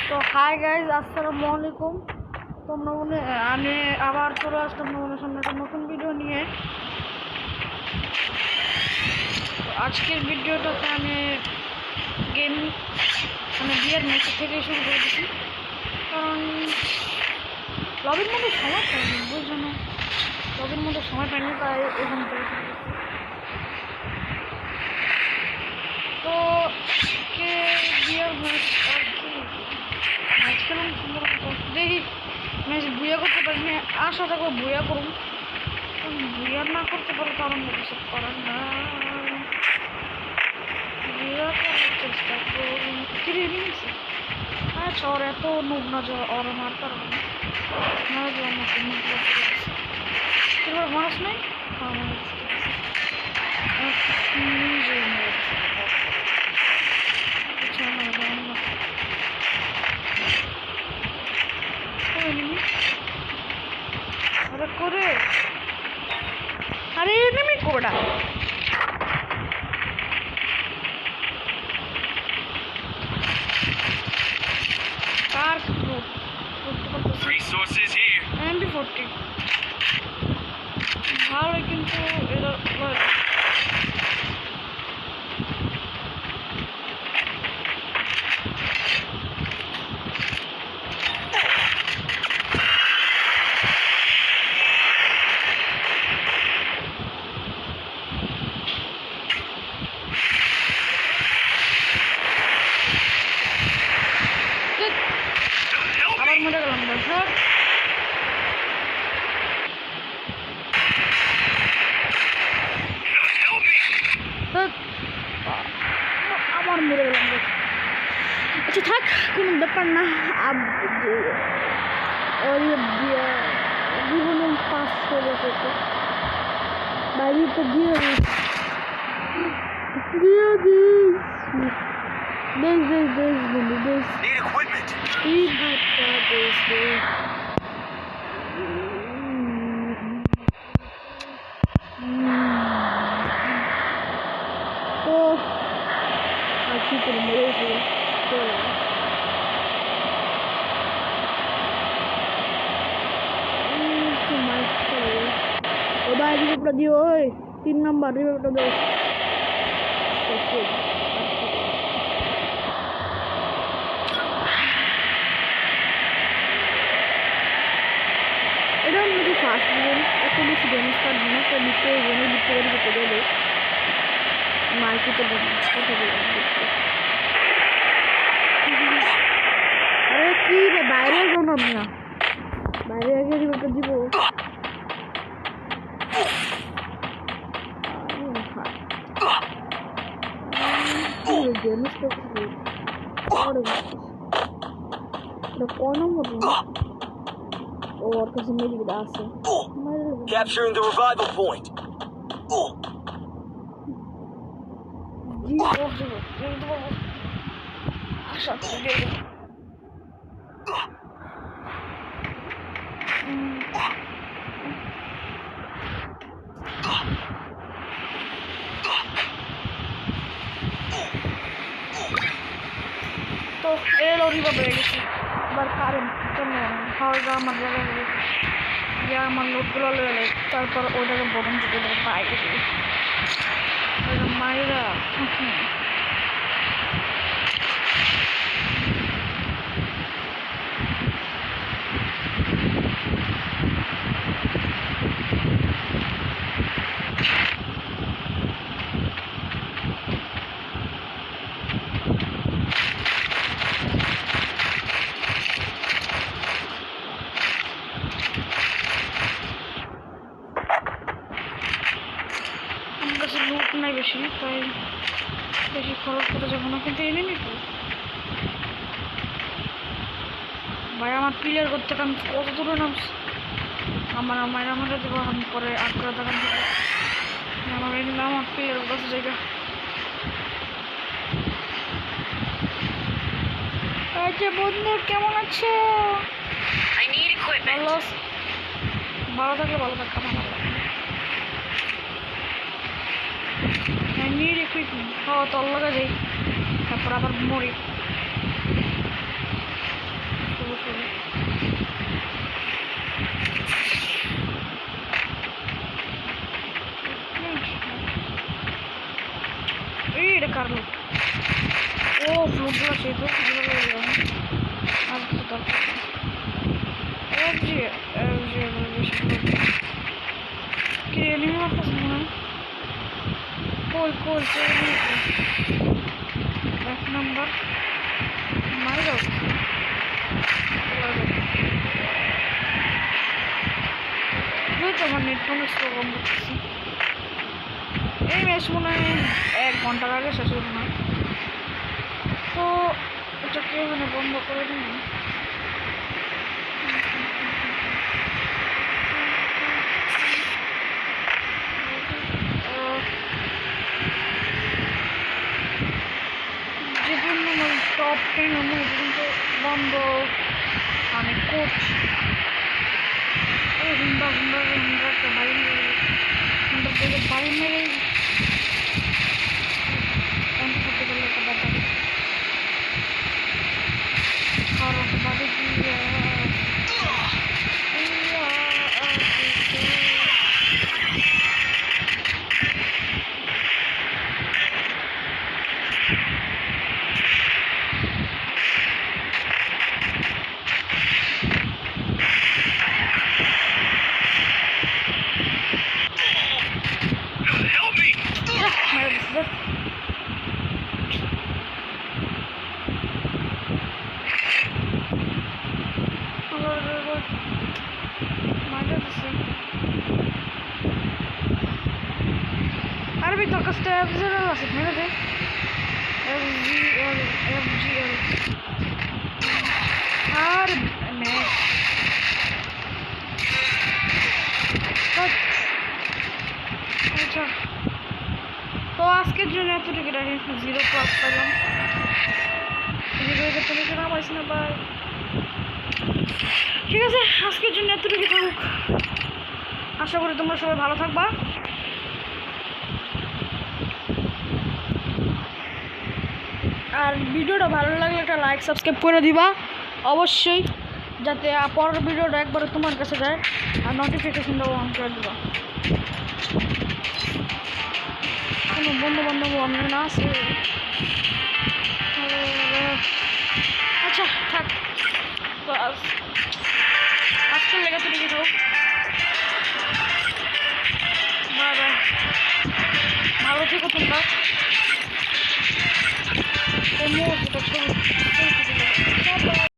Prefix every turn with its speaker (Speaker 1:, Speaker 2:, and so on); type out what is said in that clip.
Speaker 1: তো hi guys, আসসালামু আলাইকুম। তোমরা আমি আবার চলে আসলাম তোমাদের সামনে একটা নতুন ভিডিও নিয়ে। তো আজকের ভিডিওটাতে আমি গেম বিয়ের ম্যাচ থেকে শুরু করে দিচ্ছি, কারণ লবির মধ্যে সময় পাইনি, বুঝছো না? লবির মধ্যে সময় পাইনি, তাই এখান থেকে শুরু করছি। তো আজকে বিয়ের ম্যাচ আর কি ম্যাচ খেলুন সুন্দর দেখি। ম্যাচ বুয়া করতে পারিনি, আশা থাকবো বুয়া করুন। বুয়া না করতে পারো তো আমার কিছু করার না, বুয়া করার চেষ্টা করুন। কিরে নিয়েছে আচ্ছা, ওর এত নুব না যে ওর মারতে পারবো না, যে আমাকে নুবগুলো চলে আসে। এবার মানুষ নেই করে। আরে এনিমি কোডা কার
Speaker 2: Resources here.
Speaker 1: MP40 ভালো, কিন্তু এটা আবার মরে গেলাম। দর্শক আবার মরে গেলাম। আচ্ছা থাক, কোনো ব্যাপার না। জীবনে 500 বছর বাইরে তো দিয়ে বেশ বন্ধু, বেশ
Speaker 2: Need equipment.
Speaker 1: এই ভাতটা বেশ তো আর কি করে মেরেছে ওটা রিভিউটা দিও। ওই 3 নাম্বার রিভিউটা দাও। এটা আমাদের ফার্স্ট গেম, এত বেশি ড্যামেজ কাটবে না, তো লিখতে গেমে লিখতে করতে গেলে মার্কেটে কথা বললাম দেখতে। আরে কি রে, বাইরে যাও না, বাইরে আগে রিভিউটা দিব।
Speaker 2: Capturing the revival point.
Speaker 1: তো এর ওরিবা বেড়ে গেছে। এবার কারেন্ট হাওয়া আমার জায়গায় গিয়ে আমার লোকগুলো লেগে, তারপর ওটাকে বরং যদি বাইরে দিই মায়েরা। লুট নাই বেশি, তাই বেশি খরচ করে যাবো না, কিন্তু এনে নিত ভাই। আমার প্লেয়ার করতে আমি কত দূরে নামছি। আমার মায়েরা দেবো, আমি পরে আগ্রহ দেখান দেবো। আমার এনে আমার প্লেয়ার কাছে জায়গা। আচ্ছা বন্ধু, কেমন আছে? ভালো থাকলে ভালো থাক, আমার ভালো লাগে। need equipment. Oh, তোর লগে যাই, তারপর আবার মরি। বলছে এক নম্বর মারা যাও বুঝতে আমার নেট ফোন প্রোগ্রাম করতেছি এই ম্যাচ মনে হয় 1 ঘন্টার আগে শেষ হতো না তো এটাকে মানে বন্ধ করে দিন টপ 10 আমি কিন্তু বন্ধ আমি করছি হুন্ডা একটা বাড়ি হুন্ডার থেকে বাড়ি মেরে করতে পারলে একটা ব্যাপার আর একটা বাড়ি দিয়ে
Speaker 2: Help me!
Speaker 1: Harbi takasda yapacağız nasıl nerede? FGL harbi ne? আচ্ছা তো আজকের জন্য এতটুকু রাখি 0 ক্লাস পেলাম 0 এর তুমি কেন পাইছ না ভাই ঠিক আছে আজকের জন্য এতটুকু থাকুক আশা করি তোমরা সবাই ভালো থাকবা আর ভিডিওটা ভালো লাগলে একটা লাইক সাবস্ক্রাইব করে দিবা অবশ্যই যাতে পরের ভিডিওটা একবারে তোমার কাছে যায় আর নোটিফিকেশনটাও অন করে দিবা কোনো বন্ধু বান্ধব অন্য না আছে আচ্ছা থাক তো আজকের লেগে তো লিখে থাক বাই ভালো থেকো তোমরা ছবি